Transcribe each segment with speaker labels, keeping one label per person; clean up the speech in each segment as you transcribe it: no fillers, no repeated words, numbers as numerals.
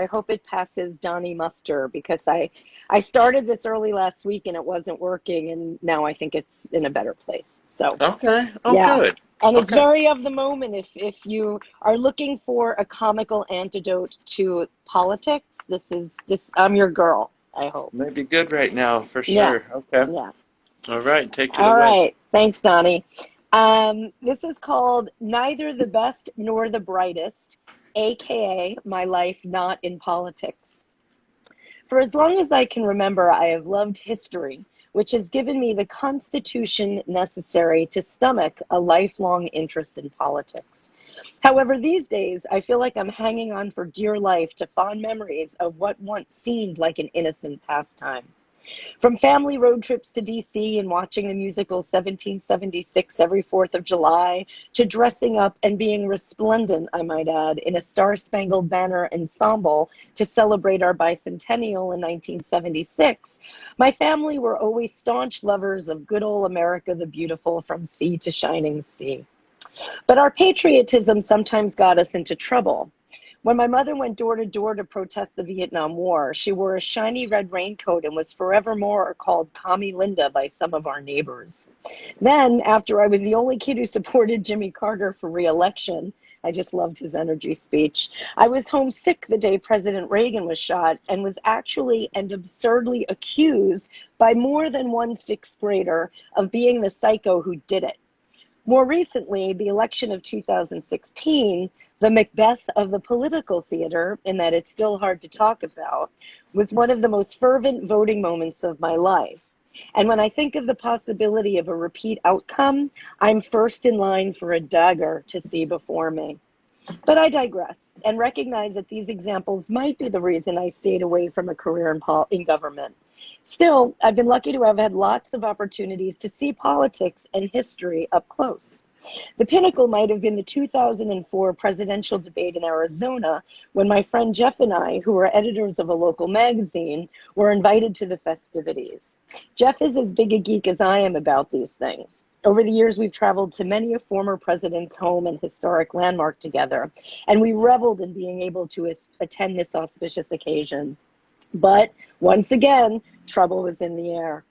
Speaker 1: I hope it passes Donnie Muster because I started this early last week and it wasn't working, and now I think it's in a better place. So
Speaker 2: Okay. Oh,
Speaker 1: yeah.
Speaker 2: good.
Speaker 1: And it's
Speaker 2: Okay.
Speaker 1: very of the moment if you are looking for a comical antidote to politics, this I'm your girl, I hope.
Speaker 2: Maybe good right now for
Speaker 1: Yeah.
Speaker 2: sure. Okay.
Speaker 1: Yeah.
Speaker 2: All right. Take it
Speaker 1: All
Speaker 2: away.
Speaker 1: right. Thanks, Donnie. This is called Neither the Best Nor the Brightest, aka My Life Not in Politics. For as long as I can remember, I have loved history, which has given me the constitution necessary to stomach a lifelong interest in politics. However, these days, I feel like I'm hanging on for dear life to fond memories of what once seemed like an innocent pastime. From family road trips to DC and watching the musical 1776 every 4th of July, to dressing up and being resplendent, I might add, in a Star Spangled Banner ensemble to celebrate our bicentennial in 1976, my family were always staunch lovers of good old America the Beautiful from sea to shining sea. But our patriotism sometimes got us into trouble. When my mother went door to door to protest the Vietnam War, she wore a shiny red raincoat and was forevermore called Commie Linda by some of our neighbors. Then, after I was the only kid who supported Jimmy Carter for re-election, I just loved his energy speech. I was homesick the day President Reagan was shot and was actually and absurdly accused by more than one sixth grader of being the psycho who did it. More recently, the election of 2016, the Macbeth of the political theater, in that it's still hard to talk about, was one of the most fervent voting moments of my life. And when I think of the possibility of a repeat outcome, I'm first in line for a dagger to see before me. But I digress and recognize that these examples might be the reason I stayed away from a career in government. Still, I've been lucky to have had lots of opportunities to see politics and history up close. The pinnacle might have been the 2004 presidential debate in Arizona when my friend Jeff and I, who were editors of a local magazine, were invited to the festivities. Jeff is as big a geek as I am about these things. Over the years, we've traveled to many a former president's home and historic landmark together, and we reveled in being able to attend this auspicious occasion. But once again, trouble was in the air.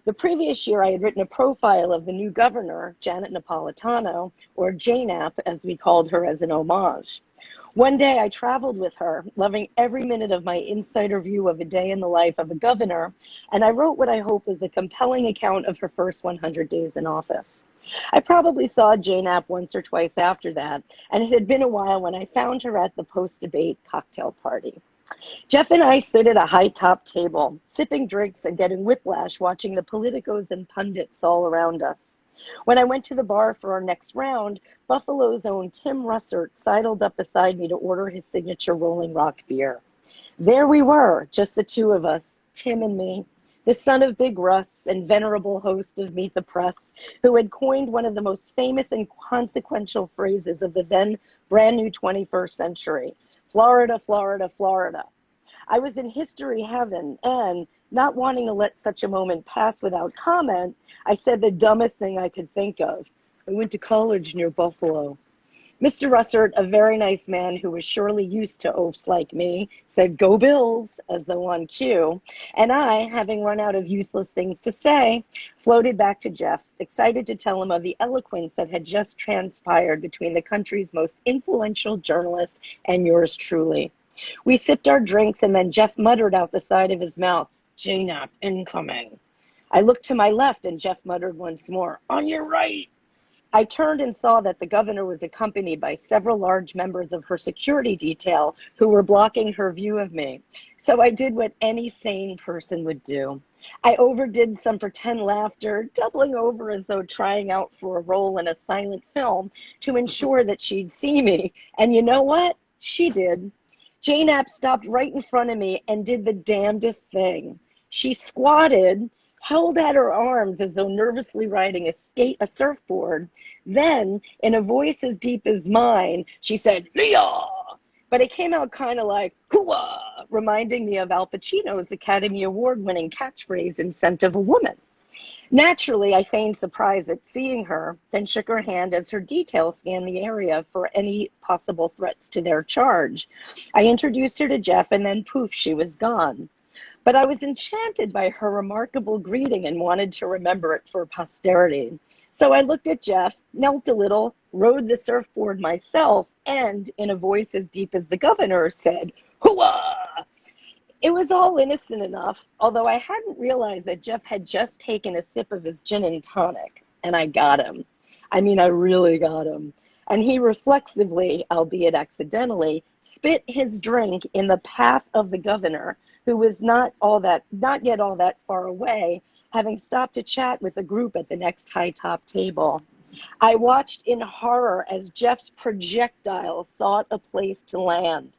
Speaker 1: The previous year, I had written a profile of the new governor, Janet Napolitano, or JNAP, as we called her as an homage. One day, I traveled with her, loving every minute of my insider view of a day in the life of a governor, and I wrote what I hope is a compelling account of her first 100 days in office. I probably saw JNAP once or twice after that, and it had been a while when I found her at the post-debate cocktail party. Jeff and I stood at a high-top table, sipping drinks and getting whiplash watching the politicos and pundits all around us. When I went to the bar for our next round, Buffalo's own Tim Russert sidled up beside me to order his signature Rolling Rock beer. There we were, just the two of us, Tim and me, the son of Big Russ and venerable host of Meet the Press, who had coined one of the most famous and consequential phrases of the then brand new 21st century. Florida, Florida, Florida. I was in history heaven, and not wanting to let such a moment pass without comment, I said the dumbest thing I could think of. I went to college near Buffalo. Mr. Russert, a very nice man who was surely used to oafs like me, said, "Go Bills," as though on cue, and I, having run out of useless things to say, floated back to Jeff, excited to tell him of the eloquence that had just transpired between the country's most influential journalist and yours truly. We sipped our drinks, and then Jeff muttered out the side of his mouth, "JNAP incoming." I looked to my left, and Jeff muttered once more, "On your right." I turned and saw that the governor was accompanied by several large members of her security detail who were blocking her view of me. So I did what any sane person would do. I overdid some pretend laughter, doubling over as though trying out for a role in a silent film to ensure that she'd see me. And you know what? She did. Jane App stopped right in front of me and did the damnedest thing. She squatted, held out her arms as though nervously riding a surfboard. Then, in a voice as deep as mine, she said, "Leah!" But it came out kind of like, "Hooah!" reminding me of Al Pacino's Academy Award-winning catchphrase in Scent of a Woman. Naturally, I feigned surprise at seeing her, then shook her hand as her detail scanned the area for any possible threats to their charge. I introduced her to Jeff, and then poof, she was gone. But I was enchanted by her remarkable greeting and wanted to remember it for posterity. So I looked at Jeff, knelt a little, rode the surfboard myself, and, in a voice as deep as the governor, said, "Hooah!" It was all innocent enough, although I hadn't realized that Jeff had just taken a sip of his gin and tonic, and I got him. I mean, I really got him. And he reflexively, albeit accidentally, spit his drink in the path of the governor, who was not yet all that far away, having stopped to chat with a group at the next high-top table. I watched in horror as Jeff's projectile sought a place to land.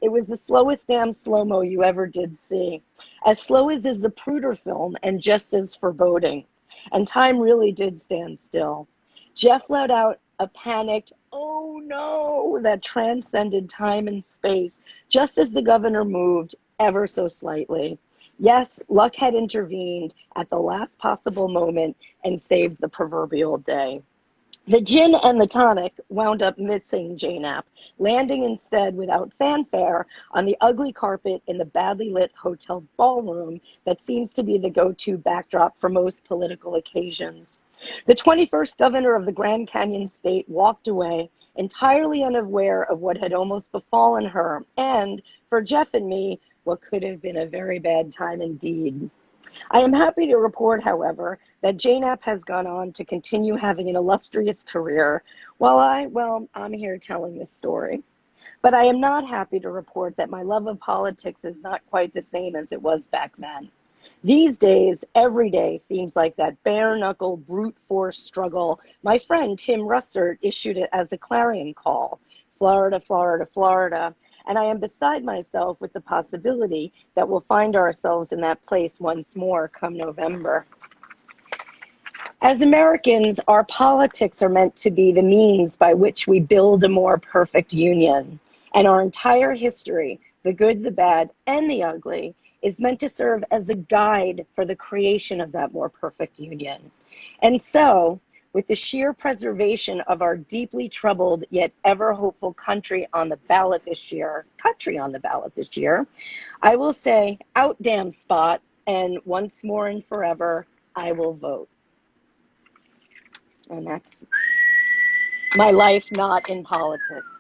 Speaker 1: It was the slowest damn slow-mo you ever did see. As slow as is a Zapruder film and just as foreboding. And time really did stand still. Jeff let out a panicked, "Oh no," that transcended time and space, just as the governor moved ever so slightly. Yes, luck had intervened at the last possible moment and saved the proverbial day. The gin and the tonic wound up missing J-Nap, landing instead without fanfare on the ugly carpet in the badly lit hotel ballroom that seems to be the go-to backdrop for most political occasions. The 21st governor of the Grand Canyon State walked away, entirely unaware of what had almost befallen her, and, for Jeff and me, what could have been a very bad time indeed. I am happy to report, however, that J-Nap has gone on to continue having an illustrious career, while I'm here telling this story. But I am not happy to report that my love of politics is not quite the same as it was back then. These days, every day seems like that bare-knuckle, brute force struggle my friend Tim Russert issued it as a clarion call. Florida, Florida, Florida. And I am beside myself with the possibility that we'll find ourselves in that place once more come November. As Americans, our politics are meant to be the means by which we build a more perfect union. And our entire history, the good, the bad, and the ugly, is meant to serve as a guide for the creation of that more perfect union. And so, with the sheer preservation of our deeply troubled yet ever hopeful country on the ballot this year, I will say, out damn spot, and once more and forever, I will vote. And that's my life not in politics.